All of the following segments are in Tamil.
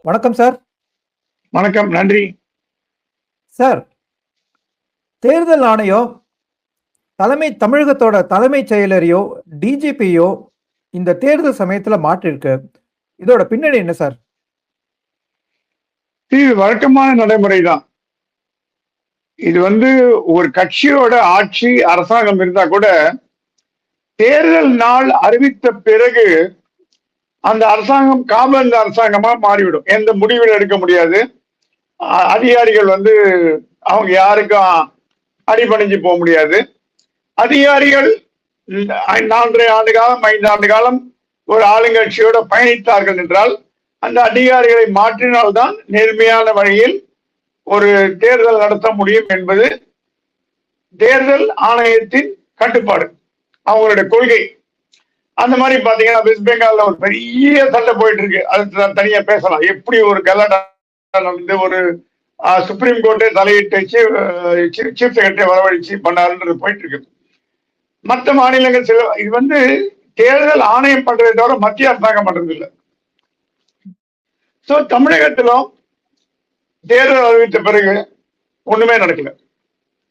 வணக்கம் சார். வணக்கம், நன்றி சார். தேர்தல் ஆணையம் தமிழகத்தோட தலைமைச் செயலரையோ டிஜிபியோ இந்த தேர்தல் சமயத்துல மாற்றிருக்கு. இதோட பின்னணி என்ன சார்? இது வழக்கமான நடைமுறை தான். இது ஒரு கட்சியோட ஆட்சி அரசாங்கம் இருந்தா கூட தேர்தல் நாள் அறிவித்த பிறகு அந்த அரசாங்கம் காபந்து அரசாங்கமா மாறிவிடும். எந்த முடிவில் எடுக்க முடியாது. அதிகாரிகள் அவங்க யாருக்கும் அடிபணிஞ்சு போக முடியாது. அதிகாரிகள் 4.5 ஆண்டு காலம் 5 ஆண்டு காலம் ஒரு ஆளுங்கட்சியோட பயணித்தார்கள் என்றால் அந்த அதிகாரிகளை மாற்றினால்தான் நேர்மையான வழியில் ஒரு தேர்தல் நடத்த முடியும் என்பது தேர்தல் ஆணையத்தின் கட்டுப்பாடு, அவங்களுடைய கொள்கை. அந்த மாதிரி பாத்தீங்கன்னா வெஸ்ட் பெங்கால்ல ஒரு பெரிய சண்டை போயிட்டு இருக்கு. அது தனியா பேசலாம். எப்படி ஒரு கலாட்டா ஒரு சுப்ரீம் கோர்ட்டே தலையிட்டு சீஃப் செக்ரட்டரி வரவழைச்சு பண்ணாருன்றது போயிட்டு இருக்கு. மற்ற மாநிலங்கள் சில இது தேர்தல் ஆணையம் பண்றதை தவிர மத்திய அரசாங்கம் பண்றது இல்லை. சோ தமிழகத்திலும் தேர்தல் அறிவித்த பிறகு ஒண்ணுமே நடக்கல.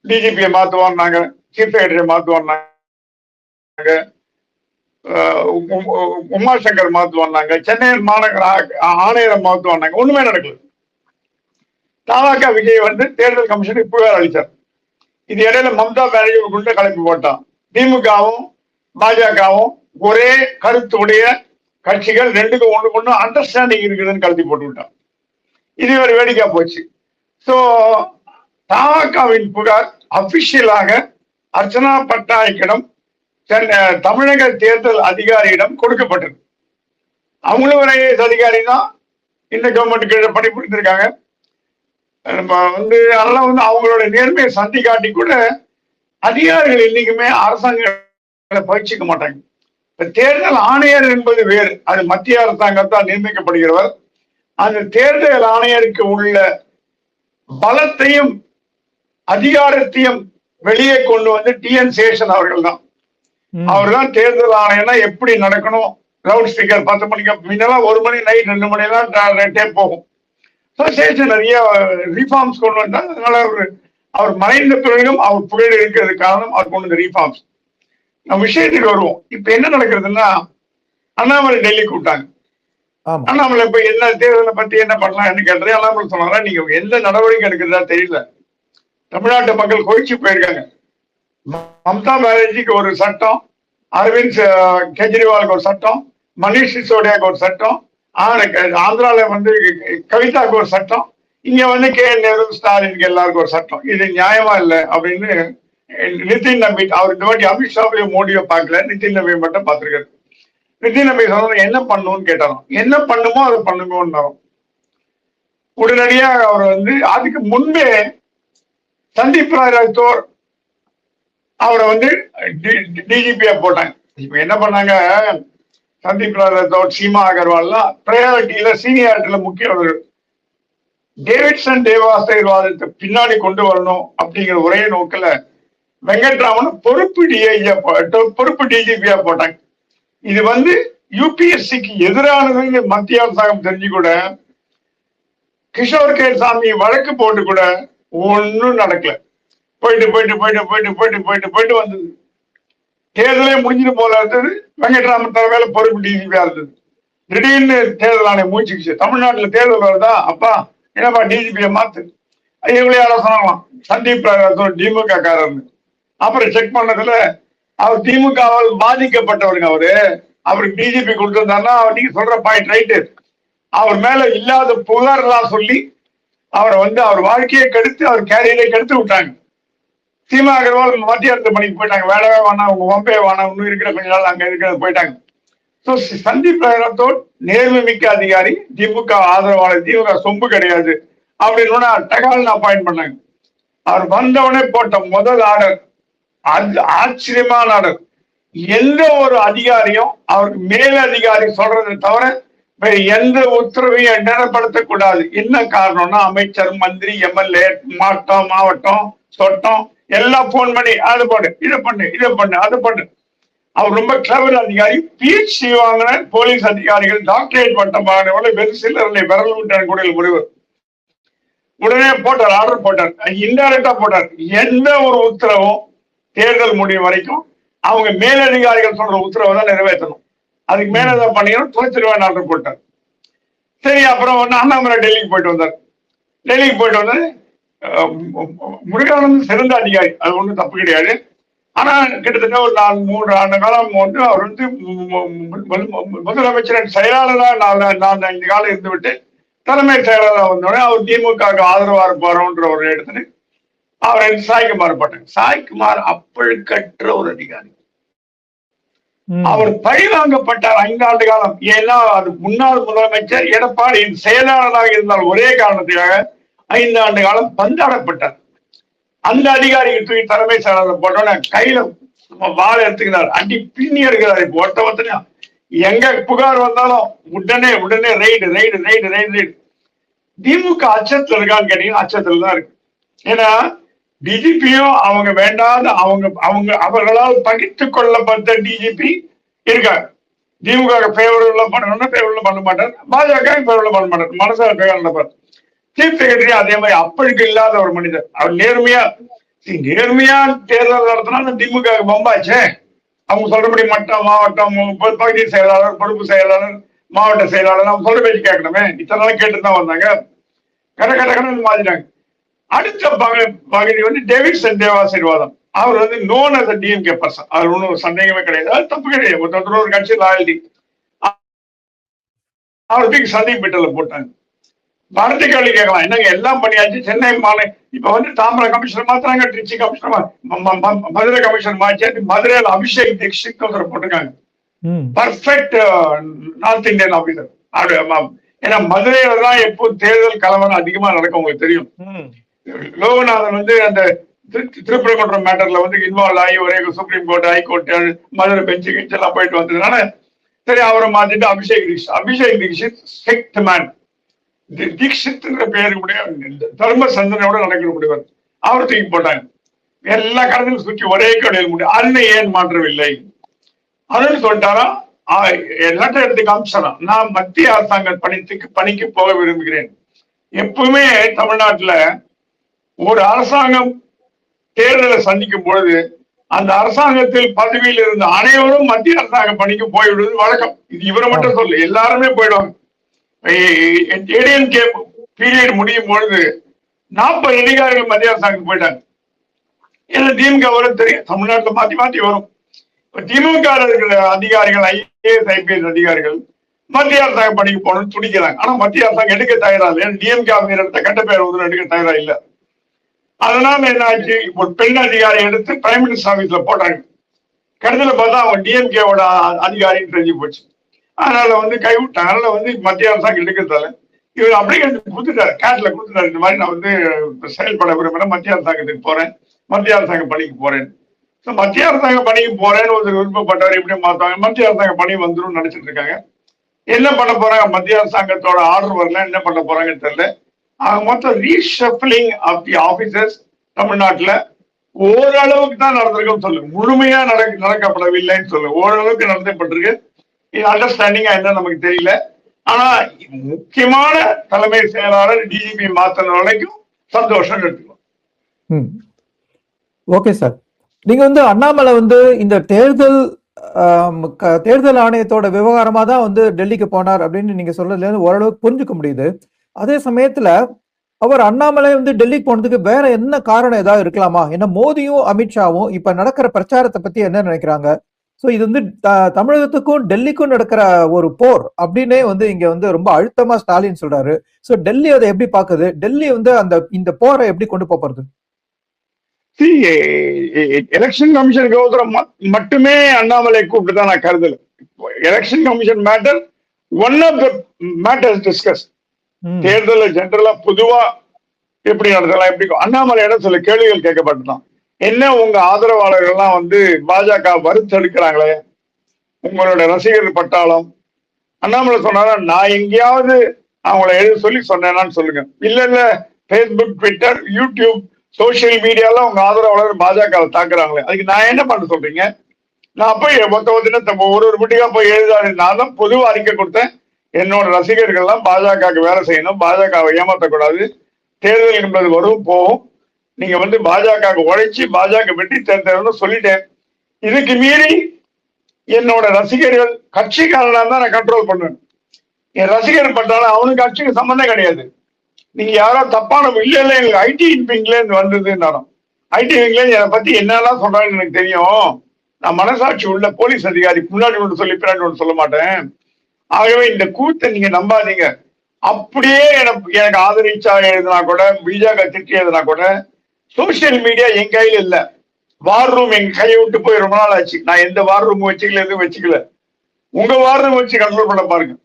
டிஜிபியை மாத்துவாங்க, சீஃப் செக்ரட்டரியை மாத்துவாங்க, உமாசங்கர் மாத்துவாங்க, சென்னை மாநகர ஆணையரை மாத்துவாங்க, ஒண்ணுமே நடக்கல. தாவாக்கா விஜய் தேர்தல் கமிஷனுக்கு புகார் அளித்தார். இது இடையில மம்தா பானர்ஜி குண்ட கலப்பி போட்டான். திமுகவும் பாஜகவும் ஒரே கருத்துடைய கட்சிகள், ரெண்டுக்கும் ஒண்ணு அண்டர்ஸ்டாண்டிங் இருக்குதுன்னு கலத்தி போட்டு விட்டான். இது ஒரு வேடிக்கை போச்சு. சோ தாவாக்காவின் புகார் அபிஷியலாக அர்ச்சனா பட்நாயக்கிடம் தமிழக தேர்தல் அதிகாரியிடம் கொடுக்கப்பட்டது. அவங்களும் ஒரு ஐஏஎஸ் அதிகாரி தான், இந்த கவர்மெண்ட் கீழே பணிபுரிந்திருக்காங்க. அதெல்லாம் அவங்களோட நேர்மையை சந்தி காட்டி கூட அதிகாரிகள் இன்னைக்குமே அரசாங்கங்களை பயிற்சிக்க மாட்டாங்க. தேர்தல் ஆணையர் என்பது வேறு, அது மத்திய அரசாங்கத்தால் நியமிக்கப்படுகிறவர். அந்த தேர்தல் ஆணையருக்கு உள்ள பலத்தையும் அதிகாரத்தையும் வெளியே கொண்டு டிஎன் சேஷன் அவர்கள் தான். அவர் தான் தேர்தல் ஆணையம்னா எப்படி நடக்கணும். லவுட் ஸ்பீக்கர் 10 மணிக்கு முன்னெல்லாம் 1 மணி நைட் 2 மணி எல்லாம் டேப் போகும். சேஷன் நிறைய ரீஃபார்ம்ஸ் கொண்டு வந்தார். அதனால அவர் மறைந்த பிறகும் அவர் புகழ் இருக்கிறது காரணம் அவர் கொண்டு வந்த ரீஃபார்ம்ஸ். நம்ம விஷயத்துக்கு வருவோம். இப்ப என்ன நடக்கிறதுன்னா, அண்ணாமலை டெல்லி கூப்பிட்டாங்க. அண்ணாமலை இப்ப என்ன தேர்தலை பத்தி என்ன பண்ணலாம் கேட்டது. அண்ணாமலை சொன்னாரா, நீங்க எந்த நடவடிக்கை எடுக்கிறதா தெரியல. தமிழ்நாட்டு மக்கள் கோயிச்சு போயிருக்காங்க. மம்தா பானர்ஜிக்கு ஒரு சட்டம், அரவிந்த் கெஜ்ரிவாலுக்கு ஒரு சட்டம், மணிஷ் சிசோடியாவுக்கு ஒரு சட்டம், ஆந்திரால கவிதாக்கு ஒரு சட்டம், இங்க கே.என். நேரு ஸ்டாலினுக்கு எல்லாருக்கும் ஒரு சட்டம். இது நியாயமா இல்லை அப்படின்னு நிதின் நம்பி, அவர் இந்த வாட்டி அமித்ஷாவையோ மோடியோ பார்க்கல, நிதின் நம்பி மட்டும் பார்த்திருக்காரு. நிதின் நம்பி சொன்ன என்ன பண்ணுன்னு கேட்டாலும், என்ன பண்ணுமோ அதை பண்ணுங்கன்னு. உடனடியாக அவர் அதுக்கு முன்பே சந்தீப் ராய் ராத்தோர் அவரை டிஜிபியா போட்டாங்க. இப்ப என்ன பண்ணாங்க, சந்தீப் ராய் ராத்தோர், சீமா அகர்வால்லாம் ப்ரையாரிட்டியில சீனியாரிட்டியில முக்கியவர்கள். டேவிட்சன் தேவாசீர்வாதத்தை பின்னாடி கொண்டு வரணும் அப்படிங்கிற ஒரே நோக்கில வெங்கட்ராமன் பொறுப்பு டிஜிபியா போட்டாங்க. இது யூபிஎஸ்சிக்கு எதிரானதுன்னு மத்திய அரசாங்கம் தெரிஞ்சு கூட கிஷோர் கே சாமி வழக்கு போட்டு கூட ஒன்னும் நடக்கல. போயிட்டு போயிட்டு போயிட்டு போயிட்டு போயிட்டு போயிட்டு போயிட்டு வந்தது. தேர்தலே முடிஞ்சிட்டு போல இருந்தது. வெங்கட்ராமன் தலைமையில பொறுப்பு டிஜிபியா இருந்தது. திடீர்னு தேர்தல் ஆணையம் மூச்சுக்குச்சு. தமிழ்நாட்டுல தேர்தல் வருதா, அப்பா என்னப்பா டிஜிபியை மாத்து. இவங்களே யாரோ சொன்னாங்களாம், சந்தீப் ராய் திமுக காரர்னு. அப்புறம் செக் பண்ணதுல அவர் திமுகவால் பாதிக்கப்பட்டவருங்க. அவருக்கு டிஜிபி கொடுத்திருந்தாருன்னா நீங்க சொல்ற பாயிண்ட் ரைட்டு. அவர் மேல இல்லாத புகாரெல்லாம் சொல்லி அவரை அவர் வாழ்க்கையை கெடுத்து அவர் கேரியரை கெடுத்து விட்டாங்க. சீமா அகர்வால் மத்திய அரசு பணிக்கு போயிட்டாங்க. வேணவே வேணாம், உங்க வம்பே வேணாம், இன்னும் இருக்கிற கொஞ்ச நாள் அங்க இருக்கிறது போயிட்டாங்க. ஸோ சந்தீப் ராய் ராத்தோர் நேர்மை மிக்க அதிகாரி, திமுக ஆதரவாளர், திமுக சொம்பு கிடையாது அப்படின்னு டகால்னு அப்பாயிண்ட் பண்ணாங்க. அவர் வந்தவனே போட்ட முதல் ஆர்டர் ஆச்சரியமான ஆர்டர். எந்த ஒரு அதிகாரியும் அவருக்கு மேல அதிகாரி சொல்றதை தவிர வேற எந்த உத்தரவையும் நிலைப்படுத்தக்கூடாது. என்ன காரணம்னா, அமைச்சர், மந்திரி, எம்எல்ஏ, மாவட்டம், சொட்டம் எல்லாம் போன் பண்ணி அதை பண்ணு, இதை பண்ணு, இதை பண்ணு, அதை பண்ணு. அவர் ரொம்ப கிளவர் அதிகாரி, PhD வாங்கின போலீஸ் அதிகாரிகள், டாக்டரேட் பட்டம் வாங்கினவர்கள் வெறு சிலரில் விரல் விட்டார் கூட முடிவு. உடனே போட்டார், ஆர்டர் போட்டார், இன்டைரக்டா போட்டார். எந்த ஒரு உத்தரவும் தேர்தல் முடிவு வரைக்கும் அவங்க மேலதிகாரிகள் சொல்ற உத்தரவை தான் நிறைவேற்றணும். அதுக்கு மேல ஏதாவது பண்ணிக்கணும், துவைச்சிருவேன் ஆர்டர் போட்டார். சரி, அப்புறம் வந்து அண்ணாமலை டெல்லிக்கு போயிட்டு வந்தார். டெல்லிக்கு போயிட்டு வந்து முருகானந்த் சிறந்த அதிகாரி, அது ஒன்றும் தப்பு கிடையாது. ஆனா கிட்டத்தட்ட ஒரு 3 ஆண்டு காலம் வந்து அவர் வந்து முதலமைச்சரின் செயலாளராக நான் 5 காலம் இருந்து விட்டு தலைமை செயலாளராக வந்தோடனே அவர் திமுக ஆதரவா இருப்பாரோன்ற ஒரு இடத்துல அவர் சாய்குமார் போட்டாங்க. சாய்குமார் அப்பழுக்கற்ற ஒரு அதிகாரி. அவர் பழிவாங்கப்பட்டார் 5 ஆண்டு காலம். ஏன்னா அது முன்னாள் முதலமைச்சர் எடப்பாடியின் செயலாளராக இருந்தால் ஒரே காரணத்துக்காக 5 ஆண்டு காலம் பந்தாடப்பட்டார். அந்த அதிகாரிகள் தூக்கி தலைமை செயலாளர் போட்டோன்னா கையில வாழை எடுத்துக்கிறார், அடி பின்னி எடுக்கிறார். இப்போ ஒருத்தவத்தனையா எங்க புகார் வந்தாலும் உடனே raid raid raid raid raid. DMK அச்சத்துல இருக்கான்னு கேட்டீங்கன்னா அச்சத்துல தான் இருக்கு. ஏன்னா டிஜிபியும் அவங்க வேண்டாத அவர்களால் பகிர்ந்து கொள்ளப்பட்ட டிஜிபி இருக்காங்க. திமுக ஃபேவரபிளா பண்ணணும்னா ஃபேவரபிளா பண்ண மாட்டார், பாஜக ஃபேவரபிளா பண்ண மாட்டார், மனசார ஃபேவரபிளா நடப்பார். சீஃப் செக்ரட்டரி அதே மாதிரி அப்பழுக்கு இல்லாத ஒரு மனிதர். அவர் நேர்மையா தேர்தல் நடத்தினா திமுக பம்பாச்சே. அவங்க சொல்றபடி மட்டம், மாவட்டம், பகுதி செயலாளர், பொறுப்பு செயலாளர், மாவட்ட செயலாளர் அவங்க சொல்ற பேச்சு கேட்கணுமே. இத்தனை நாள் கேட்டு தான் வந்தாங்க, கடன்னு மாத்திட்டாங்க. அடுத்த பகுதி வந்து டேவிட்சன் தேவாசீர்வாதம். அவர் வந்து நோன் அஸ் டிஎம்கே பர்சன், அது ஒன்றும் சந்தேகமே கிடையாது, அது தப்பு கிடையாது. ஒரு கட்சி லாயல்டி. அவருக்கு சந்தேக பெட்டல போட்டாங்க. பாரதி கேள்வி கேட்கலாம், என்னங்க எல்லாம் பண்ணியாச்சு, சென்னை இப்ப வந்து தாம்பரம் கமிஷனர் மாத்திராங்க, திருச்சி கமிஷனர், மதுரை கமிஷனர் மாற்றி மதுரையில் அபிஷேக் தீக்ஷித் போட்டிருக்காங்க. Perfect north Indian officer. ஏன்னா மதுரையில தான் எப்போ தேர்தல் கலவரம் அதிகமா நடக்கும் உங்களுக்கு தெரியும். லோகநாதன் வந்து அந்த திருப்பரங்குன்றம் மேட்டர்ல வந்து இன்வால்வ் ஆகி ஒரே சுப்ரீம் கோர்ட், ஹைகோர்ட், மதுரை பெஞ்சு எல்லாம் போயிட்டு வந்ததுனால சரி அவரை மாத்திட்டு அபிஷேக் தீக்ஷித் ஸ்ட்ரிக்ட் மேன். தீக்ஷித்ங்கிற பேருடைய தர்ம சந்தனையோட நடக்கிற முடிவர். அவர் தூக்கி போட்டாங்க. எல்லா கடத்திலும் சுற்றி ஒரே கடையில் முடியும். அன்னை ஏன் மாற்றவில்லை அதுன்னு சொல்லிட்டாரா? எல்லாத்தையும் எடுத்து காமிச்சாரா, நான் மத்திய அரசாங்க பணிக்கு போக விரும்புகிறேன். எப்பவுமே தமிழ்நாட்டுல ஒரு அரசாங்கம் தேர்தலை சந்திக்கும் பொழுது அந்த அரசாங்கத்தில் பதவியில் இருந்த அனைவரும் மத்திய அரசாங்க பணிக்கு போய்விடுவது வழக்கம். இது இவரை மட்டும் சொல்லு, எல்லாருமே போயிடுவாங்க. ஏடிஎம்கே பீரியட் முடியும் பொழுது 40 அதிகாரிகள் மத்திய அரசாங்கம் போயிட்டாங்க. ஏன்னா திமுக வரும் தெரியும், தமிழ்நாட்டில் மாத்தி வரும். இப்ப திமுக இருக்கிற அதிகாரிகள், IAS IPS அதிகாரிகள் மத்திய அரசாங்க பணிக்கு போகணும்னு துடிக்கிறாங்க. ஆனா மத்திய அரசாங்கம் எடுக்க தயாரா இல்லை. ஏன்னா டிஎம்கே எடுத்த கட்ட பேர் எடுக்க தயாரா இல்லை. அதனால என்ன ஆச்சு, ஒரு பெண் அதிகாரி எடுத்து பிரைம் மினிஸ்டர் ஆபீஸ்ல போட்டாங்க. கடைசியில பார்த்தா அவன் டிஎம்கேவோட அதிகாரின்னு தெரிஞ்சு போச்சு. அதனால வந்து கைவிட்டாங்க. அதனால வந்து மத்திய அரசாங்கம் எடுக்கிறதால இவர் அப்படியே கொடுத்துட்டாரு, கேட்ல கொடுத்துட்டாரு. இந்த மாதிரி நான் வந்து செயல்பட விரும்புறேன், மத்திய அரசாங்கத்துக்கு போறேன், மத்திய அரசாங்க பணிக்கு போறேன். மத்திய அரசாங்க பணிக்கு போறேன்னு ஒரு விருப்பப்பட்டவர் எப்படியும் மாத்தாங்க. மத்திய அரசாங்க பணி வந்துடும் நினைச்சிட்டு இருக்காங்க. என்ன பண்ண போறாங்க, மத்திய அரசாங்கத்தோட ஆர்டர் வரல, என்ன பண்ண போறாங்கன்னு தெரியல. மொத்தம் ரீஷஃபிளிங் ஆஃப் தி ஆபீசர்ஸ் தமிழ்நாட்டுல ஓரளவுக்கு தான் நடந்திருக்குன்னு சொல்லு, முழுமையா நடக்கப்படவில்லைன்னு சொல்லு, ஓரளவுக்கு நடத்தப்பட்டிருக்கு. இது அண்டர்ஸ்டாண்டிங்கா என்ன நமக்கு தெரியல. ஆனா முக்கியமான தலைமை செயலாளர் டிஜிபி மாத்தின வரைக்கும் சந்தோஷம் எடுத்துக்கலாம். ஓகே சார், நீங்க வந்து அண்ணாமலை வந்து இந்த தேர்தல் ஆணையத்தோட விவகாரமா தான் வந்து டெல்லிக்கு போனார் அப்படின்னு நீங்க சொல்றதுல இருந்து ஓரளவுக்கு புரிஞ்சுக்க முடியுது. அதே சமயத்துல அவர் அண்ணாமலை வந்து டெல்லிக்கு போனதுக்கு வேற என்ன காரணம் ஏதாவது இருக்கலாமா? ஏன்னா மோடியும் அமித்ஷாவும் இப்ப நடக்கிற பிரச்சாரத்தை பத்தி என்ன நினைக்கிறாங்க? சோ இது வந்து தமிழகத்துக்கும் டெல்லிக்கும் நடக்கிற ஒரு போர் அப்படின்னே வந்து இங்க வந்து ரொம்ப அழுத்தமா ஸ்டாலின் சொல்றாரு. சோ டெல்லி அதை எப்படி பாக்குது? டெல்லி வந்து இந்த போரை எப்படி கொண்டு போறது? எலெக்ஷன் கமிஷன் கௌதரம் மட்டுமே அண்ணாமலை கூப்பிட்டு தான் நான் கருதல. Election commission matter one of the matters discuss. தேர்தல ஜெனரலா பொதுவா எப்படி நடத்தலாம், எப்படி அண்ணாமலை இடம் சில கேள்விகள் கேட்கப்பட்டுதான். என்ன உங்க ஆதரவாளர்கள் எல்லாம் வந்து பாஜக வறுத்தெடுக்கிறாங்களே, உங்களோட ரசிகர் பட்டாளம். அண்ணாமலை சொன்னாரா, நான் எங்கேயாவது அவங்கள எழுத சொல்லி சொன்னேன்னு சொல்லுங்க. இல்ல பேஸ்புக், ட்விட்டர், யூடியூப், சோசியல் மீடியால உங்க ஆதரவாளர் பாஜக தாக்குறாங்களே, அதுக்கு நான் என்ன பண்ண சொல்றீங்க? நான் போய் ஒரு வீட்டுக்கா போய் எழுதாது. நான் தான் பொதுவா அறிக்கை கொடுத்தேன். என்னோட ரசிகர்கள் எல்லாம் பாஜகவுக்கு வேலை செய்யணும், பாஜகவை ஏமாற்றக்கூடாது, தேர்தல் என்பது வரும் போகும், நீங்க பாஜக உழைச்சி பாஜக வெற்றி தேர்தல்னு சொல்லிட்டேன். இதுக்கு மீறி என்னோட ரசிகர்கள் கட்சிக்காரனா தான் நான் கண்ட்ரோல் பண்ணுவேன். என் ரசிகர் பண்றாலும் அவனுக்கு கட்சிக்கு சம்பந்தம் கிடையாது. நீங்க யாரோ தப்பான இல்ல எங்களுக்கு ஐடி விங்ல இருந்து வந்ததுன்னாலும் ஐடி விங்ல என்னை பத்தி என்னெல்லாம் சொல்றாங்கன்னு எனக்கு தெரியும். நான் மனசாட்சி உள்ள போலீஸ் அதிகாரி, முன்னாடி ஒன்று சொல்லி பின்னாடி ஒன்று சொல்ல மாட்டேன். ஆகவே இந்த கூத்தை நீங்க நம்பாதீங்க. அப்படியே எனக்கு ஆதரிச்சா எழுதுனா கூட, பிஜக திட்டி எழுதுனா கூட, சோசியல் மீடியா என் கையில இல்ல. வார் ரூம் எங்க கையை விட்டு போய் ரொம்ப நாள் ஆச்சு. நான் எந்த வார் ரூம் வச்சுக்கல, எதுவும் வச்சுக்கல. உங்க வார் ரூம் வச்சு கண்ட்ரோல் பண்ண பாருங்க.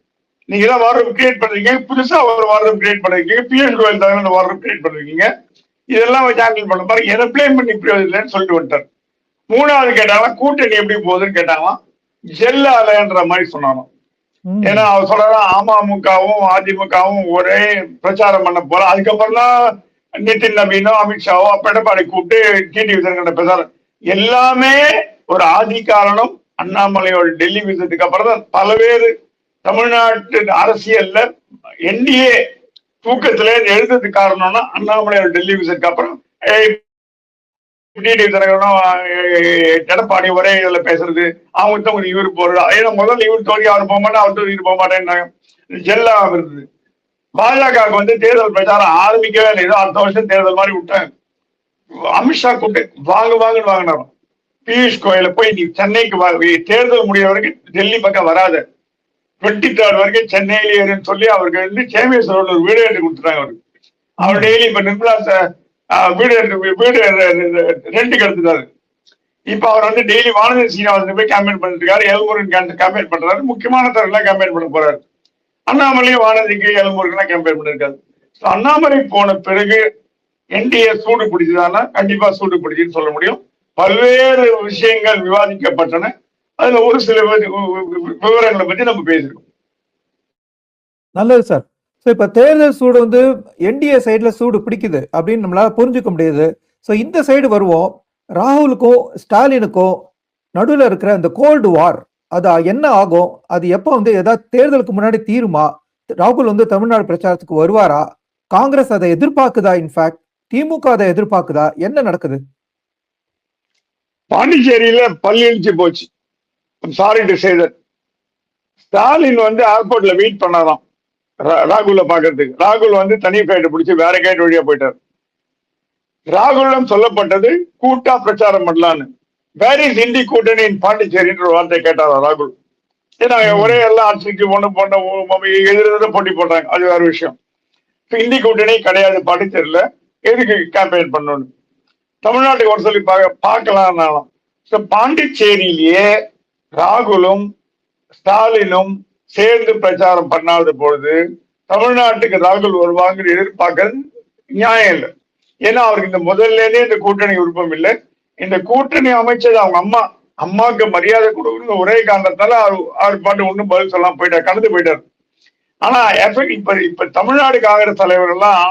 நீங்க தான் வார் ரூம் கிரியேட் பண்றீங்க, புதுசா ஒரு வார் ரூம் கிரியேட் பண்ணிருக்கீங்க, பிஎன் கோயில் தான் வார் ரூம் கிரியேட் பண்ணிருக்கீங்க. இதெல்லாம் வச்சு ஹேண்டில் பண்ண பாருங்க. என்ன பிளேம் பண்ணி பிரயோஜனம் இல்லைன்னு சொல்லிட்டு வந்துட்டார். மூணாவது கேட்டாங்களா, கூட்டணி எப்படி போகுதுன்னு கேட்டாங்களாம். ஜெல்லாலன்ற மாதிரி சொன்னாலும். ஏன்னா அவர் சொல்றான் அமமுகவும் அதிமுகவும் ஒரே பிரச்சாரம் பண்ண போறோம். அதுக்கப்புறம் தான் நிதின் நவீனோ அமித்ஷாவோ எடப்பாடி கூப்பிட்டு டிடிவி தினகரன் பிரச்சாரம். எல்லாமே ஒரு ஆதி காரணம். அண்ணாமலையோட டெல்லி விசிட்டுக்கு அப்புறம் தான் பல்வேறு தமிழ்நாட்டு அரசியல்ல என்டிஏ தூக்கத்துல எழுதுறதுக்கு காரணம்னா அண்ணாமலையோட டெல்லி விசிட்டுக்கு அப்புறம் டிடிவி தினகரனும் எடப்பாடி ஒரே இதுல பேசுறது, அவங்க இவரு போறது. ஏன்னா முதல்ல இவர் தோல்வி அவர் போக மாட்டேன், அவர் தோல்வி போக மாட்டேன்னாங்க. ஜெல்லா இருந்தது. பாஜகவுக்கு தேர்தல் பிரச்சாரம் ஆரம்பிக்கவே இல்லை. ஏதோ அடுத்த வருஷம் தேர்தல் மாதிரி விட்டாங்க. அமித்ஷா கூப்பிட்டு வாங்குன்னு வாங்கினாரும். பியூஷ் கோயல போய் நீ சென்னைக்கு தேர்தல் முடிய வரைக்கும் டெல்லி பக்கம் வராத, 23 வரைக்கும் சென்னையிலேயே சொல்லி அவருக்கு சேமேஸ்வரர் ஒரு வீடு எடுத்து கொடுத்துட்டாங்க. அவருக்கு அவர் டெய்லி இப்ப நிர்மலா வீடு ரெண்டுக்கு எடுத்துட்டாரு. இப்ப அவர் டெய்லி வானதி சீனிவாசன் போய் கேம்பெயின் பண்ணிட்டு இருக்காரு, எல்முருகன் கேம்பெயின் பண்றாரு, முக்கியமான தரலாம் கேம்பெயின் பண்ண போறாரு. அண்ணாமலையும் வானதிக்கு எல்முருகன் கேம்பெயின் பண்ணிருக்காரு. அண்ணாமலை போன பிறகு என்டிஏ சூடு பிடிச்சதானா கண்டிப்பா சூடு பிடிச்சுன்னு சொல்ல முடியும். பல்வேறு விஷயங்கள் விவாதிக்கப்பட்டன. அதுல ஒரு சில விவரங்களை பத்தி நம்ம பேசிருக்கோம். நல்லது சார். ஸோ இப்போ தேர்தல் சூடு என்டிஏ சைட்ல சூடு பிடிக்குது அப்படின்னு நம்மளால புரிஞ்சுக்க முடியுது. ஸோ இந்த சைடு வருவோம். ராகுலுக்கும் ஸ்டாலினுக்கும் நடுவில் இருக்கிற அந்த கோல்டு வார் அது என்ன ஆகும்? அது எப்போ ஏதாவது தேர்தலுக்கு முன்னாடி தீருமா? ராகுல் தமிழ்நாடு பிரச்சாரத்துக்கு வருவாரா? காங்கிரஸ் அதை எதிர்பார்க்குதா? இன்ஃபேக்ட் திமுக அதை எதிர்பார்க்குதா? என்ன நடக்குது? பாண்டிச்சேரியில பல்லிழிச்சு போச்சு. Sorry to say that. Stalin ஏர்போர்ட்ல வெயிட் பண்ணாராம் ராகுல பாக்குறதுக்கு. ராகுல் தனி ஃபிளைட் பிடிச்சி வேற கேட் வழியா போயிட்டார். ராகுலிடம் சொல்லப்பட்டது கூட்டா பிரச்சாரம் பண்ணலான்னு. வேர் இஸ் இந்தி கூட்டணி பாண்டிச்சேரின்ற வார்த்தை கேட்டாரா ராகுல். ஏன்னா ஒரே எல்லாம் ஆட்சிக்கு எதிர்த்து போட்டி போட்டாங்க, அது வேற விஷயம். இந்தி கூட்டணி கிடையாது பாண்டிச்சேரியில, எதுக்கு கேம்பெயின் பண்ணணும்? தமிழ்நாட்டுக்கு ஒரு சொல்லி பார்க்கலாம். பாண்டிச்சேரியிலேயே ராகுலும் ஸ்டாலினும் சேர்ந்து பிரச்சாரம் பண்ணாத பொழுது தமிழ்நாட்டுக்கு ராகுல் வருவாங்க எதிர்பார்க்கறது நியாயம் இல்லை. ஏன்னா அவருக்கு இந்த முதல்ல இந்த கூட்டணி விருப்பம் இல்லை. இந்த கூட்டணி அமைச்சது அவங்க அம்மாவுக்கு மரியாதை கொடுக்கணும் ஒரே காரணத்தால அவர் பாட்டு ஒன்னும் பதில் சொல்லாம போயிட்டார், கடந்து போயிட்டார். ஆனா இப்ப தமிழ்நாடு காங்கிரஸ் தலைவர் எல்லாம்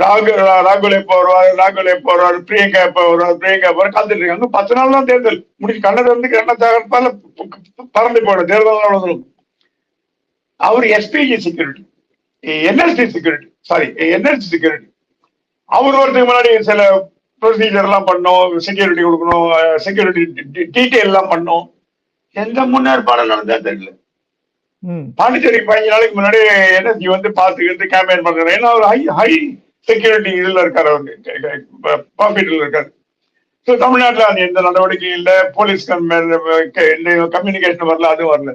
ராகுல் எப்போ வருவாரு, பிரியங்கா எப்போ வருவாரு காத்துட்டு இருக்காங்க. 10 நாள் தான் தேர்தல் முடிச்சு கண்ணது கண்ணத்தால பறந்து போயிடும் தேர்தல். அவர் எஸ்பிஜி செக்யூரிட்டி, என்எல்சி செக்யூரிட்டி. அவர் வரதுக்கு முன்னாடி சில ப்ரொசீஜர் எல்லாம் பண்ணோம், செக்யூரிட்டி கொடுக்கணும், செக்யூரிட்டி டீட்டெயில் எல்லாம் பண்ணோம். எந்த முன்னேற்பாடு நடந்தா தெரியல. பாண்டிச்சேரிக்கு 15 நாளைக்கு முன்னாடி என்எஸ்சி பாத்துக்கிட்டு கேம்பெயின் பண்றாரு. ஏன்னா அவர் ஹை செக்யூரிட்டி இதுல இருக்காரு, அவரு பாக்கெட்ல இருக்காரு. தமிழ்நாட்டுல அது எந்த நடவடிக்கையும் இல்லை, போலீஸ் கம்யூனிகேஷன் வரல, அதுவும் வரல.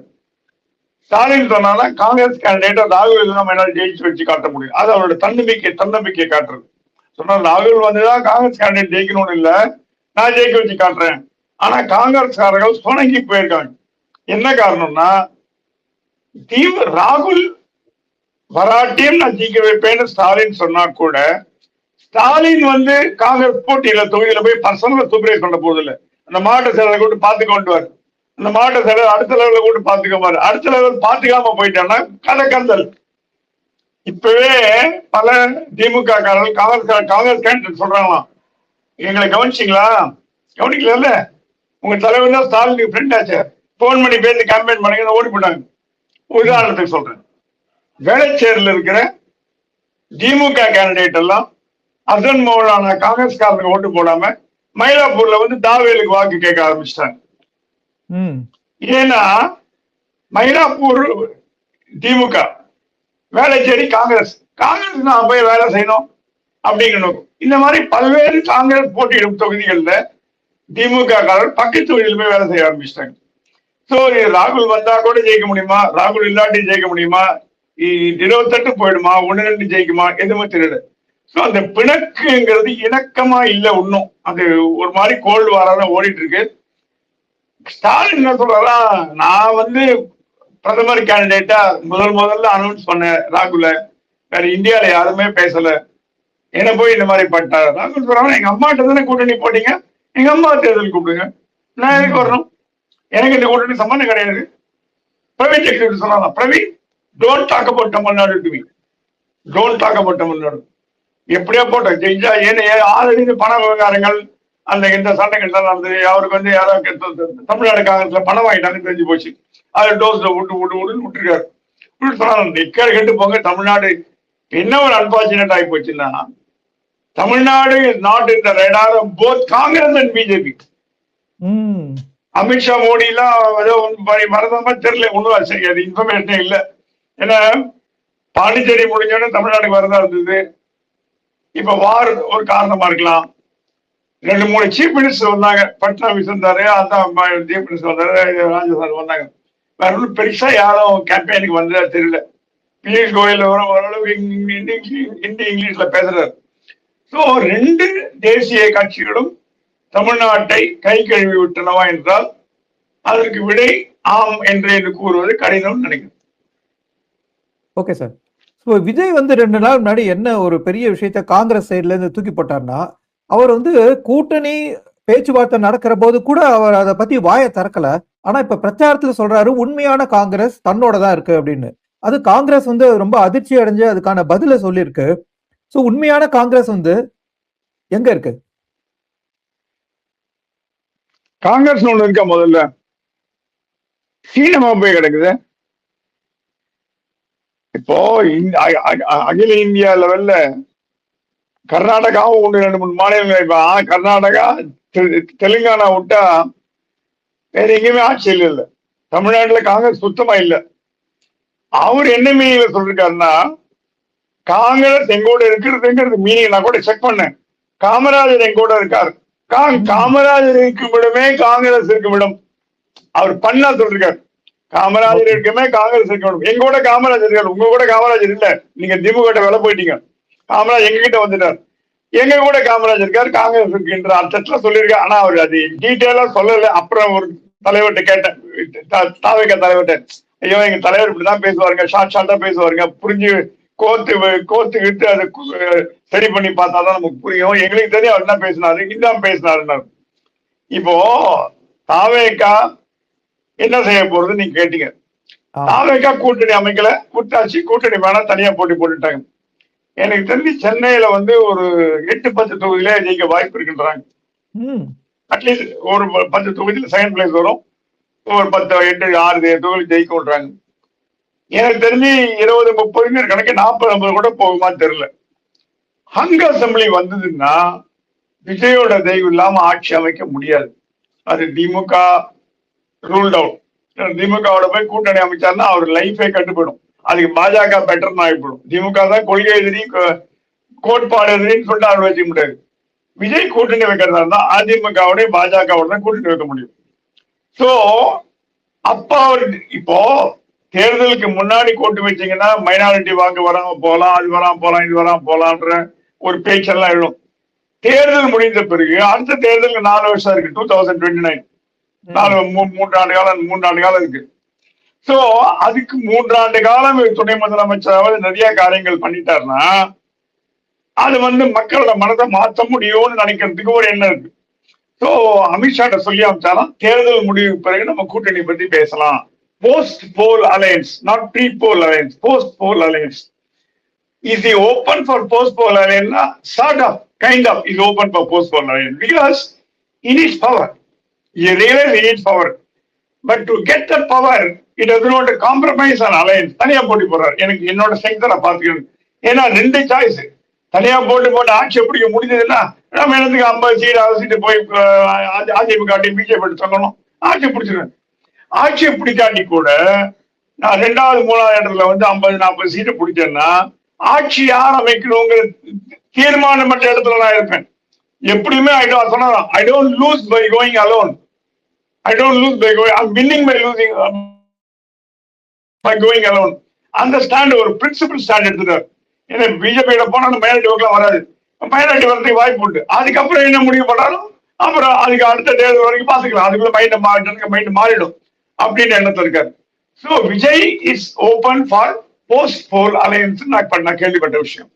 ஸ்டாலின் சொன்னா காங்கிரஸ் கேண்டிடேட் ராகுல் நம்ம என்னால ஜெயிச்சு வச்சு காட்ட முடியும், அது அவரோட தன்னம்பிக்கை காட்டுறது. சொன்னா ராகுல் வந்துதான் காங்கிரஸ் கேண்டிடேட் ஜெயிக்கணும்னு இல்ல, நான் ஜெயிக்க வச்சு காட்டுறேன். ஆனா காங்கிரஸ்காரர்கள் சுணங்கி போயிருக்காங்க. என்ன காரணம்னா ராகுல் வராட்டியும் நான் ஜெயிக்க வைப்பேன்னு ஸ்டாலின் சொன்னா கூட, ஸ்டாலின் காங்கிரஸ் போட்டியில தொகுதியில போய் பர்சனலா சூப்பரைஸ் பண்ண போது இல்லை. அந்த மாவட்ட செயலரை கூட பாத்துக்க கொண்டுவார். அந்த மாவட்ட செயலர் அடுத்த லெவல கூட பாத்துக்கமாரு. அடுத்த லெவல் பாத்துக்காம போயிட்டான்னா கதை கந்தல். இப்பவே பல திமுக காரர்கள் காங்கிரஸ் கேண்டிடேட் சொல்றாங்களாம், எங்களை கவனிச்சிங்களா? கவனிக்கல. உங்க தலைவர் தான் ஸ்டாலின் ஃப்ரெண்ட் ஆச்சு, போன் பண்ணி பேசி கேம்பெயின் பண்ணி ஓடி போட்டாங்க. உதாரணத்துக்கு சொல்றேன், வேளச்சேரியில் இருக்கிற திமுக கேண்டிடேட் எல்லாம் அசன் மௌலான காங்கிரஸ்காரனுக்கு ஓட்டு போடாம மயிலாப்பூர்ல வந்து தாவேலுக்கு வாக்கு கேட்க ஆரம்பிச்சிட்டாங்க. ஏன்னா மயிலாப்பூர் திமுக, வேளச்சேரி காங்கிரஸ். காங்கிரஸ் நான் போய் வேலை செய்யணும் அப்படிங்கணும். இந்த மாதிரி பல்வேறு காங்கிரஸ் போட்டியிடும் தொகுதிகள்ல திமுக காரர் பக்கத்து தொகுதியில் போய் வேலை செய்ய ஆரம்பிச்சிட்டாங்க. சோ ராகுல் வந்தா கூட ஜெயிக்க முடியுமா, ராகுல் இல்லாட்டி ஜெயிக்க முடியுமா, 28 போயிடுமா, 1-2 ஜெயிக்குமா, எதுவுமே தெரியல. சோ அந்த பிணக்குங்கிறது இணக்கமா இல்ல. இன்னும் அது ஒரு மாதிரி கோல்டு வாராத ஓடிட்டு இருக்கு. ஸ்டாலின் என்ன சொல்றாரா, நான் வந்து பிரதமர் கேண்டிடேட்டா முதல்ல அனௌன்ஸ் பண்ண ராகுல, வேற இந்தியால யாருமே பேசல, என்ன போய் இந்த மாதிரி பட்டாரு. ராகுல் சொல்றாங்க, எங்க அம்மாட்ட தானே கூட்டணி போட்டீங்க, எங்க அம்மா தேர்தல் கூப்பிடுங்க, நான் எதுக்கு வரணும், எனக்கு இந்த கூட்டணி சம்பந்தம் கிடையாது. பிரவீன் செக்ரட்டரி சொன்னாங்க, Praveen don't talk about Tamil Nadu to me, don't talk about Tamil Nadu. எப்படியா போட்ட ஜெயிச்சா ஏன்னு ஆல்ரெடி பண விவகாரங்கள் அந்த இந்த சண்டைகள் தான் நடந்தது. அவருக்கு வந்து யாராவது தமிழ்நாடு காங்கிரஸ்ல பணம் வாங்கிட்டாங்கன்னு தெரிஞ்சு போச்சு. அதை டோஸ்ல விட்டுருக்காரு. சொன்னாங்க நிக்கர் கெட்டு போங்க தமிழ்நாடு. என்ன ஒரு அன்பார்ச்சுனேட் ஆகி போச்சுன்னா, Tamil Nadu is not in the radar of both Congress and BJP. Amit Shah Modi எல்லாம் ஏதோ மறந்தாம தெரியல, ஒண்ணும் சரி அது இன்ஃபர்மேஷனே இல்லை. ஏன்னா பாண்டிச்சேரி முடிஞ்சோடனே தமிழ்நாட்டுக்கு வரதா இருந்தது. இப்ப வார் ஒரு காரணமா இருக்கலாம். 2-3 சீஃப் மினிஸ்டர் வந்தாங்க, பட்னாவிஸ் வந்தாரு, அதான் சீஃப் மினிஸ்டர் வந்தாரு, ராஜஸ்தான் வந்தாங்க. வேற ஒன்றும் பெருசா யாரும் கேம்பெயினுக்கு வந்ததா தெரியல. பியூஷ் கோயல் ஓரளவு ஹிந்தி இங்கிலீஷ்ல பேசுறாரு. ஸோ 2 தேசிய கட்சிகளும் தமிழ்நாட்டை கை கழுவி விட்டனவா என்றால் அதற்கு விடை ஆம் என்று கூறுவது கடினம் நினைக்கிறேன். Okay sir. ஸோ விஜய் வந்து 2 நாள் முன்னாடி என்ன ஒரு பெரிய விஷயத்த காங்கிரஸ் சைட்ல இருந்து தூக்கி போட்டார்னா, அவர் வந்து கூட்டணி பேச்சுவார்த்தை நடக்கிற போது கூட அவர் அதை பத்தி வாயை திறக்கல. ஆனா இப்ப பிரச்சாரத்துல சொல்றாரு உண்மையான காங்கிரஸ் தன்னோட தான் இருக்கு அப்படின்னு. அது காங்கிரஸ் வந்து ரொம்ப அதிர்ச்சி அடைஞ்சு அதுக்கான பதில சொல்லியிருக்கு. ஸோ உண்மையான காங்கிரஸ் வந்து எங்க இருக்கு? காங்கிரஸ் ஒண்ணு இருக்கா, முதல்ல சீனமா போய் கிடக்குது. இப்போ அகில இந்தியா லெவல்ல கர்நாடகாவும் 1-2-3 மாநிலங்கள். இப்ப கர்நாடகா தெலுங்கானா விட்டா வேற எங்கேயுமே ஆட்சியில் இல்லை. தமிழ்நாட்டுல காங்கிரஸ் சுத்தமா இல்லை. அவர் என்ன மீனிங்ல சொல்லிருக்காருன்னா, காங்கிரஸ் எங்கூட இருக்கிறதுங்கிறது மீனிங் நான் கூட செக் பண்ணேன். காமராஜர் எங்கூட இருக்காரு, காமராஜர் இருக்கும் இடமே காங்கிரஸ் இருக்கும் இடம். அவர் பண்ணா சொல்லிருக்காரு, காமராஜர் இருக்குமே காங்கிரஸ் இருக்கணும். எங்கூட காமராஜர் இருக்காரு, உங்க கூட காமராஜர் இல்ல, நீங்க திமுக வேலை போயிட்டீங்க, காமராஜ் எங்க கிட்ட வந்துட்டார், எங்க கூட காமராஜர் இருக்காரு, காங்கிரஸ் இருக்குன்ற அர்த்தத்துல சொல்லியிருக்காரு. ஆனா அவர் அது டீட்டெயிலா சொல்லல. அப்புறம் ஒரு தலைவர்கிட்ட கேட்டேன், தாவேக தலைவர்கிட்ட, ஐயோ எங்க தலைவர் இப்படிதான் பேசுவாருங்க, ஷார்ட்டா பேசுவாருங்க, புரிஞ்சு கோத்துக்கிட்டு அதை சரி பண்ணி பார்த்தாதான் நமக்கு புரியும், எங்களுக்கு தெரியும் அவர் என்ன பேசினாரு, இதான் பேசினாரு. இப்போ தாவேகா என்ன செய்ய போறது நீங்க கேட்டீங்க. தாவேகா கூட்டணி அமைக்கல, கூட்டாட்சி கூட்டணி வேணா தனியா போட்டி போட்டுட்டாங்க. எனக்கு தெரிஞ்சு சென்னையில வந்து ஒரு 8-10 தொகுதியில ஜெயிக்க வாய்ப்பு இருக்குன்றாங்க. அட்லீஸ்ட் ஒரு 10 தொகுதியில செகண்ட் பிளேஸ் வரும், ஒரு 10-8-6 தொகுதி ஜெயிக்கன்றாங்க. எனக்கு தெரிஞ்சு 20-30 கணக்கு 40-50 கூட போகுமான்னு தெரியல. ஹங்க அசம்பிளி வந்ததுன்னா விஜயோட தெய்வம் இல்லாம ஆட்சி அமைக்க முடியாது. அது திமுக ரூல்ட் அவுட். திமுகவோட போய் கூட்டணி அமைச்சாருன்னா அவர் லைஃபே கட்டுப்படும். அதுக்கு பாஜக பெட்டர் ஆகிப்படும். திமுக தான் கொள்கை எதிரி, கோட்பாடு எதிரின்னு சொல்லிட்டு அவர் வச்சுக்க முடியாது. விஜய் கூட்டணி வைக்கிறதா இருந்தா அதிமுகவோட பாஜகவோட தான் கூட்டணி வைக்க முடியும். சோ அப்ப அவர் இப்போ தேர்தலுக்கு முன்னாடி கூட்டு வச்சீங்கன்னா மைனாரிட்டி வாக்கு வராம போகலாம், அது வராம போகலாம், இது வராம போகலான்ற ஒரு பேச்செல்லாம் எழும். தேர்தல் முடிந்த பிறகு அடுத்த தேர்தலுக்கு 4 வருஷம் இருக்கு, 2029, 3 ஆண்டு காலம் இருக்கு. சோ அதுக்கு 3 ஆண்டு காலம் துணை முதலமைச்சராவது நிறைய காரியங்கள் பண்ணிட்டாருன்னா அது வந்து மக்களோட மனதை மாற்ற முடியும்னு நினைக்கிறதுக்கு ஒரு எண்ணம் இருக்கு. சோ அமித்ஷாட்ட சொல்லி அமைச்சாலும் தேர்தல் முடிவு பிறகு நம்ம கூட்டணி பத்தி பேசலாம். Post poll alliance, not pre poll alliance, post poll alliance. Is he open for post poll alliance? Sort of, kind of is open for post poll alliance because he needs power. He really needs power. But to get the power, it does not compromise on alliance. தனியா போட்டி போடுறாரு. எனக்கு என்னோட ஸ்ட்ரெங்க் நான் பாத்துக்கணும். ஏன்னா 2 சாய்ஸ். தனியா போட்டு ஆட்சியை பிடிக்க முடிஞ்சதுன்னா நம்ம எனக்கு 50 சீட் 60 சீட்டு போய் அதிமுக பிஜேபி சொல்லணும். ஆட்சியை பிடிச்சிருவேன். ஆட்சியை பிடிக்காட்டி கூட நான் 2வது 3வது இடத்துல 50-40 சீட்டு பிடிச்சேன்னா ஆட்சி யார் அமைக்கணுங்கிற தீர்மானமற்ற இடத்துல நான் இருப்பேன். எப்படியுமே I don't lose by going alone. I don't lose by going. I'm winning by losing by going alone. அந்த ஸ்டாண்ட் ஒரு பிரின்சிபல் ஸ்டாண்ட் எடுத்துட்டார். ஏன்னா பிஜேபியில போனா மைனாரிட்டி ஓட்டுலாம் வராது. மைனாரிட்டி வரதுக்கு வாய்ப்பு உண்டு. அதுக்கப்புறம் என்ன முடிவு பண்ணாலும் அப்புறம் அதுக்கு அடுத்த தேர்தல் வரைக்கும் பாத்துக்கலாம். அதுக்குள்ள மைண்ட் மாறிடும் அப்படின்னு எண்ணத்துல இருக்காரு. So Vijay is open for post poll alliance நான் கேள்விப்பட்ட விஷயம்.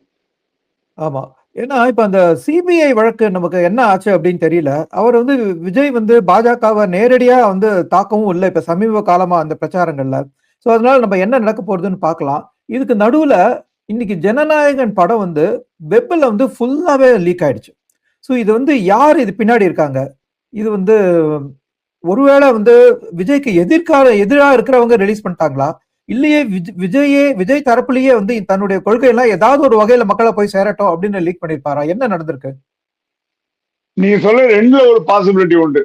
ஆமா. ஏன்னா இப்ப அந்த சிபிஐ வழக்கு நமக்கு என்ன ஆச்சு அப்படின்னு தெரியல. அவர் விஜய் பாஜகவை நேரடியா தாக்கவும் இல்லை இப்ப சமீப காலமா அந்த பிரச்சாரங்கள்ல. சோ அதனால நம்ம என்ன நடக்க போறதுன்னு பார்க்கலாம். இதுக்கு நடுவுல இன்னைக்கு ஜனநாயகன் படம் வெப்ல ஃபுல்லாவே லீக் ஆயிடுச்சு. சோ இது யார் இது பின்னாடி இருக்காங்க? இது ஒருவேளை விஜய்க்கு எதிரா இருக்கிறவங்க ரிலீஸ் பண்ணிட்டாங்களா? இல்லையே விஜய் தரப்புலயே தன்னுடைய கொள்கை எல்லாம் ஏதாவது ஒரு வகையில மக்களை போய் சேரட்டும் அப்படின்னு லீக் பண்ணிருப்பாரா? என்ன நடந்திருக்கு? நீங்க சொல்ல 2ல ஒரு பாசிபிலிட்டி உண்டு.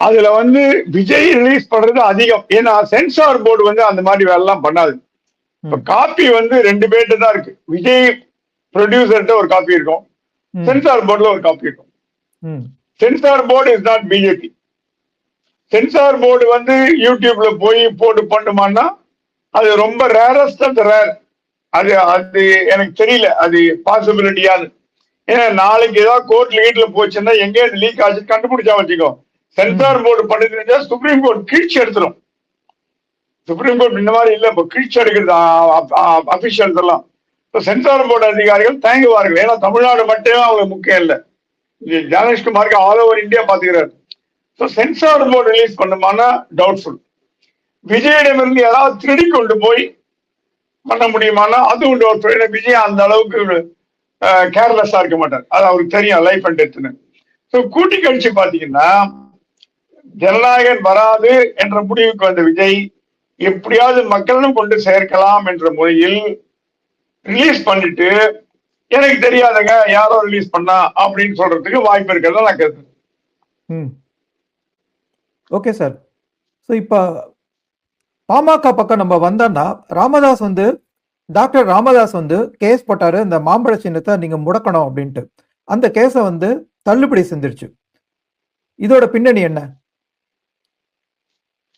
அதுல விஜய் ரிலீஸ் பண்றது அதிகம். ஏன்னா சென்சார் போர்டு அந்த மாதிரி வேலை எல்லாம் பண்ணாது. இப்ப காப்பி 2 பேர்ட்ட தான் இருக்கு. விஜய் ப்ரொடியூசர்கிட்ட ஒரு காப்பி இருக்கும், சென்சார் போர்டுல ஒரு காப்பி இருக்கும். Censor board is not BJP. Censor board யூடியூப்ல போய் போட்டு பண்ணுமான்னா அது ரொம்ப ரேரஸ்ட் ஆஃப் ரேர். அது எனக்கு தெரியல அது பாசிபிலிட்டியான்னு. ஏன்னா நாளைக்கு ஏதாவது கோர்ட்ல வீட்டுல போச்சுன்னா எங்கே லீக் ஆச்சு கண்டுபிடிச்சா வச்சுக்கோ. சென்சார் போர்டு பண்ணிட்டு சுப்ரீம் கோர்ட் கீழ்ச்சி எடுத்துரும். சுப்ரீம் கோர்ட் இந்த மாதிரி இல்ல, இப்ப கீழ்ச்சி எடுக்கிறது அபிஷியல்ஸ் எல்லாம். இப்ப சென்சார் போர்டு அதிகாரிகள் தயங்குவார்கள். ஏன்னா தமிழ்நாடு மட்டுமே அவங்களுக்கு முக்கியம் இல்லை. ஜானேஷ்குமாருக்கு ஆல் ஓவர் இந்தியா பாத்துக்கிறாரு. சென்சார் போர்டு ரிலீஸ் பண்ணுமானா டவுட்ஃபுல். விஜயிடமிருந்து ஏதாவது திருடி கொண்டு போய் பண்ண முடியுமானா அது உண்டு. விஜய் அந்த அளவுக்கு கேர்லெஸ்ஸா இருக்க மாட்டார். அது அவருக்கு தெரியும் லைஃப் அண்ட் டெத்னு. கூட்டி கழிச்சு பாத்தீங்கன்னா ஜனநாயகன் வராது என்ற முடிவுக்கு வந்த விஜய் எப்படியாவது மக்களும் கொண்டு சேர்க்கலாம் என்ற முறையில் ரிலீஸ் பண்ணிட்டு எனக்கு தெரியாதுங்க யாரோ ரிலீஸ் பண்ணா அப்படின்னு சொல்றதுக்கு வாய்ப்பு இருக்கிறதா நான் கருத்து. Okay sir. ஸோ இப்போ பாமக பக்கம் நம்ம வந்தோம்னா ராமதாஸ் டாக்டர் ராமதாஸ் கேஸ் போட்டாரு, இந்த மாம்பழ சின்னத்தை நீங்க முடக்கணும் அப்படின்ட்டு. அந்த கேஸை தள்ளுபடி செஞ்சிருச்சு. இதோட பின்னணி என்ன?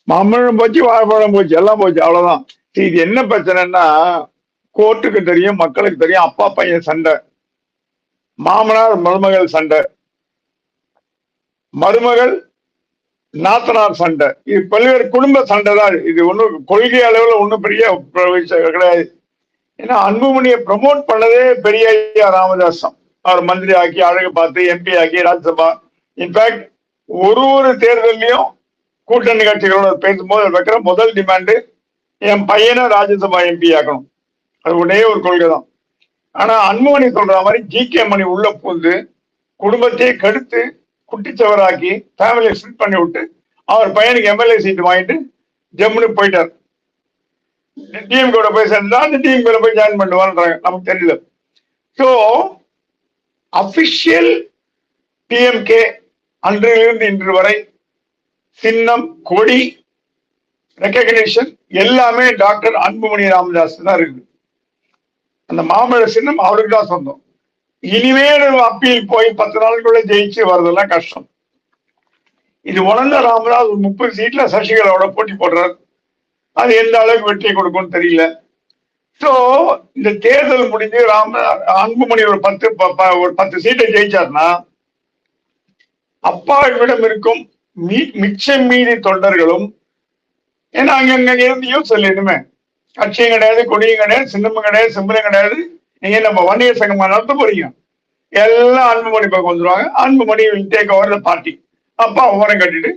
மாம்பழம் போச்சு, வாழைப்பழம் போச்சு, எல்லாம் போச்சு, அவ்வளவுதான். இது என்ன பிரச்சனைன்னா கோர்ட்டுக்கு தெரியும், மக்களுக்கு தெரியும். அப்பா பையன் சண்டை, மாமனார் மருமகள் சண்டை, மருமகள் நாத்தனார் சண்டை. இது பல்வேறு குடும்ப சண்டை தான். இது ஒன்றும் கொள்கை அளவில் ஒன்றும் பெரிய கிடையாது. ஏன்னா அன்புமணியை ப்ரமோட் பண்ணதே பெரிய ஐயா ராமதாஸ் தான். அவர் மந்திரி ஆக்கி அழகு பார்த்து எம்பி ஆக்கி ராஜ்யசபா. இன்ஃபேக்ட் ஒரு தேர்தலையும் கூட்டணி கட்சிகளோட பேசும்போது வைக்கிற முதல் டிமாண்டு என் பையனை ராஜ்யசபா எம்பி ஆக்கணும். அது ஒரே ஒரு கொள்கை தான். ஆனா அன்புமணி சொல்ற மாதிரி ஜி.கே. மணி உள்ள பூந்து குடும்பத்தையே கெடுத்து குட்டிச்சவராக்கி ஃபேமிலியை ஸ்பிட் பண்ணி விட்டு அவர் பையனுக்கு எம்எல்ஏ சீட்டு வாங்கிட்டு ஜம்முன்னு போயிட்டார். டிஎம்கேட போய் சேர்ந்தா அந்த டிஎம்கேல போய் ஜாயின் பண்ணுவான்றாங்க, நமக்கு தெரியல. ஸோ அபிஷியல் டிஎம்கே அன்றிலிருந்து இன்று வரை சின்னம், கொடி, ரெக்கக்னிஷன் எல்லாமே டாக்டர் அன்புமணி ராமதாஸ் தான் இருக்குது. அந்த மாம்பழ சின்னம் அவருக்கு தான் சொந்தம். இனிமேல் அப்பீல் போய் 10 நாளுக்குள்ள ஜெயிச்சு வர்றதெல்லாம் கஷ்டம். இது உணர்ந்த ராமதாஸ் 30 சீட்ல சசிகலாவோட போட்டி போடுறாரு. அது எந்த அளவுக்கு வெற்றியை கொடுக்கும்னு தெரியல. சோ இந்த தேர்தல் முடிஞ்சு அன்புமணி ஒரு 10 சீட்டை ஜெயிச்சார்னா அப்பாவிடம் இருக்கும் மிச்சம் மீதி தொண்டர்களும், ஏன்னா அங்க இருந்து யூஸ் இல்லை, இனிமே கட்சியும் கிடையாது, கொடியும் கிடையாது, சின்னமும் கிடையாது, சிம்பலும் கிடையாது. நீங்க நம்ம வன்னியர் சங்கமா நடத்த போறீங்க, எல்லாம் அன்புமணி பக்கம் வந்துருவாங்க. Anbumani take over the party. அப்பா ஓரம் கட்டிட்டு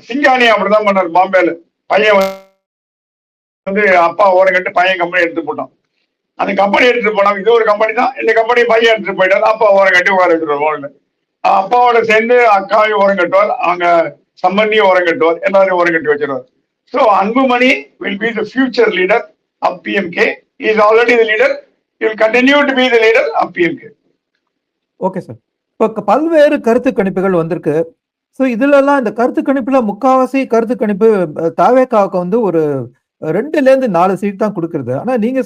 சிங்கானி அப்படிதான் பண்ணாரு பாம்பேல. பையன் அப்பா ஓரம் கட்டு பையன் கம்பெனி எடுத்து போட்டான். அந்த கம்பெனி எடுத்துட்டு போனா இது ஒரு கம்பெனி தான், இந்த கம்பெனி பையன் எடுத்துட்டு போயிட்டாரு. அப்பா ஓரம் கட்டி உட்கார வச்சுருவாங்க. அப்பாவோட சேர்ந்து அக்காவையும் ஓரம் கட்டுவார், அவங்க சம்பந்தியும் ஓரம் கட்டுவார், எல்லாரையும் ஓரம் கட்டி வச்சிருவார். So Anbumani will be the future leader of PMK. Is already the leader, will continue to be the leader of PMK. Okay sir. இப்போ பல்வேறு கருத்து கணிப்புகள் வந்திருக்கு. ஸோ இதுலலாம் இந்த கருத்து கணிப்புல முக்காவாசி கருத்து கணிப்பு தாவேக்காவுக்கு வந்து ஒரு 2-4 சீட் தான் கொடுக்கறது. ஆனா நீங்க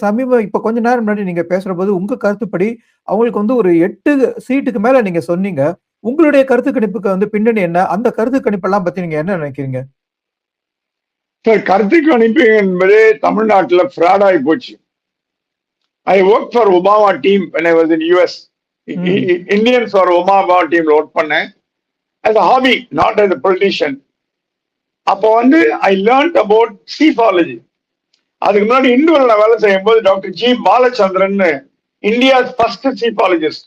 இப்ப கொஞ்ச நேரம் முன்னாடி நீங்க பேசுற போது உங்க கருத்துப்படி அவங்களுக்கு வந்து ஒரு 8 சீட்டுக்கு மேல நீங்க சொன்னீங்க. உங்களுடைய கருத்து கணிப்புக்கு வந்து பின்னணி என்ன? அந்த கருத்து கணிப்பெல்லாம் பத்தி நீங்க என்ன நினைக்கிறீங்க? சார், கருத்து கணிப்பு என்பது தமிழ்நாட்டில் ஃப்ராட் ஆகி போச்சு. I work for Obama team when I was in US. Indians for Obama டீம்ல ஒர்க் பண்ணேன் as a hobby, not as a politician. அப்போ வந்து ஐ லேர்ன்ட் அபவுட் சீஃபாலஜி. அதுக்கு முன்னாடி இந்துவில் நான் வேலை செய்யும் போது doctor G Balachandran, India first psephologist,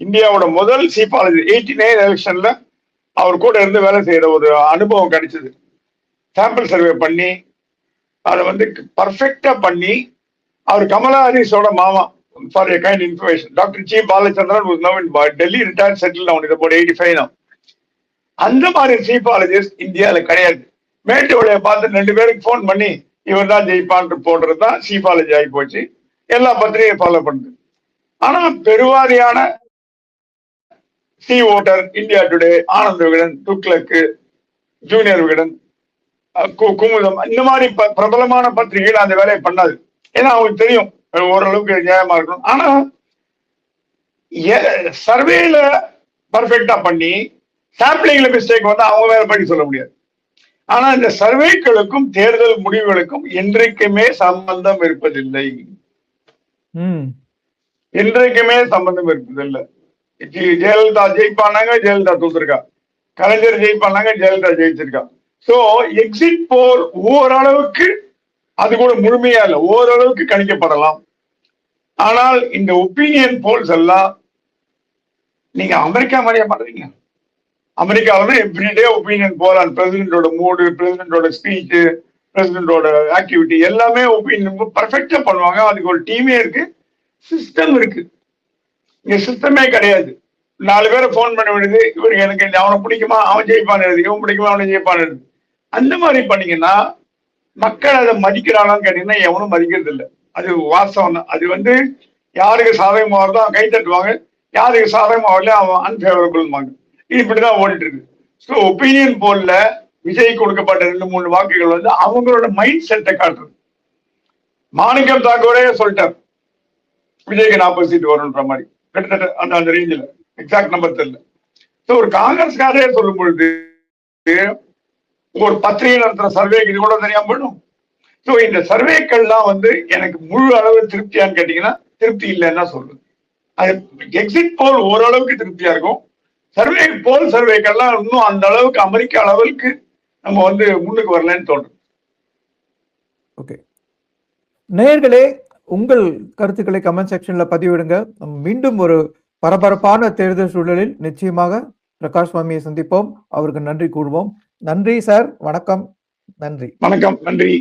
இந்தியாவோட முதல் சீஃபாலஜி 89 எலெக்ஷன்ல அவர் கூட இருந்து வேலை செய்யற ஒரு அனுபவம் கிடைச்சது. சாம்பிள் சர்வே பண்ணி அதை வந்து பர்ஃபெக்டா பண்ணி, அவர் கமலா ஹாரிஸோட மாமா. For a kind information, doctor G Balachandran was now in Delhi, retired, settled down, is about 85 now. அந்த மாதிரி சீஃபாலஜிஸ்ட் இந்தியாவில கிடையாது. மேட்டுவளைய பார்த்து 2 பேருக்கு போன் பண்ணி இவர் தான் ஜெயிப்பான்ட்டு போடுறது தான் சீஃபாலஜி ஆகி போச்சு. எல்லா பத்திரிகையும் ஃபாலோ பண்ணுது. ஆனா பெருவாரியான C voter, India today, Anand Vikatan, Thuglak, junior Vikatan, Kumudam, இந்த மாதிரி பிரபலமான பத்திரிகைகள் அந்த வேலையை பண்ணாது. ஏன்னா அவங்களுக்கு தெரியும் ஓரளவுக்கு நியாயமா இருக்கணும். ஆனா சர்வேல பர்ஃபெக்டா பண்ணி சாம்பிளிங்ல மிஸ்டேக் வந்து அவங்க வேற பண்ணி சொல்ல முடியாது. ஆனா இந்த சர்வேக்களுக்கும் தேர்தல் முடிவுகளுக்கும் என்றைக்குமே சம்பந்தம் இருப்பதில்லை. என்றைக்குமே சம்பந்தம் இருப்பதில்லை. ஜெயலலிதா ஜெயிப்பானாங்க, ஜெயலலிதா தோத்துருக்கா. கலைஞர் ஜெயிப்பானாங்க, ஜெயலலிதா ஜெயிச்சிருக்கா. சோ எக்ஸிட் போல் ஓரளவுக்கு, அது கூட முழுமையா இல்லை, ஓரளவுக்கு கணிக்கப்படலாம். ஆனால் இந்த ஒப்பீனியன் போல்ஸ் எல்லாம் நீங்க அமெரிக்கா மாதிரியா பண்றீங்க? அமெரிக்காவில் எவ்ரிடே ஒப்பீனியன் போல் அண்ட் பிரசிடென்டோட மூடு, பிரசிடென்டோட ஸ்பீச், பிரசிடென்டோட ஆக்டிவிட்டி எல்லாமே ஒப்பீனியன் பர்ஃபெக்டா பண்ணுவாங்க. அதுக்கு ஒரு டீமே இருக்கு, சிஸ்டம் இருக்கு. இங்க சிஸ்டமே கிடையாது. 4 பேரை போன் பண்ண வேண்டியது, இவருக்கு எனக்கு அவனை பிடிக்குமா, அவன் ஜெயிப்பான் எழுது, இவன் பிடிக்குமா, அவனை ஜெயிப்பான் எழுது. அந்த மாதிரி பண்ணீங்கன்னா மக்கள் அதை மதிக்கிறானான்னு கேட்டீங்கன்னா எவனும் மதிக்கிறது இல்லை. அது வாஸ்தவம் தான். அது வந்து யாருக்கு சாதகமாக வருதோ அவன் கை தட்டுவாங்க, யாருக்கு சாதகமாக வரல அவன் அன்ஃபேவரபிள்வாங்க. இப்படிதான் ஓடிட்டு இருக்கு. ஸோ ஒப்பீனியன் போல்ல விஜய் கொடுக்கப்பட்ட 2-3 வாக்குகள் வந்து அவங்களோட மைண்ட் செட்டை காட்டுறது. மாணிக்கம் தாக்கூரே சொல்லிட்டார் விஜய்க்கு 40 சீட் வரும்ன்ற மாதிரி, கிட்டத்தட்ட அந்த ரேஞ்சில், எக்ஸாக்ட் நம்பர் தெரியல. ஸோ ஒரு காங்கிரஸ்காரே சொல்லும் பொழுது ஒரு பத்திரிகை நடத்துற சர்வேக்கு இது கூட தெரியாம போயிடும். ஸோ இந்த சர்வேக்கள்லாம் வந்து எனக்கு முழு அளவு திருப்தியான்னு கேட்டீங்கன்னா திருப்தி இல்லைன்னா சொல்லுது. அது எக்ஸிட் போல் ஓரளவுக்கு திருப்தியா இருக்கும். சர்வேக்கெல்லாம் இன்னும் அந்த அளவுக்கு அமெரிக்க அளவுக்கு நம்ம வந்து முன்னுக்கு வரலன்னு தோன்றும். ஓகே, நேயர்களே, உங்கள் கருத்துக்களை கமெண்ட் செக்ஷன்ல பதிவிடுங்க. மீண்டும் ஒரு பரபரப்பான தேர்தல் சூழலில் நிச்சயமாக பிரகாஷ் சுவாமியை சந்திப்போம். அவருக்கு நன்றி கூறுவோம். நன்றி சார், வணக்கம். நன்றி. வணக்கம், நன்றி.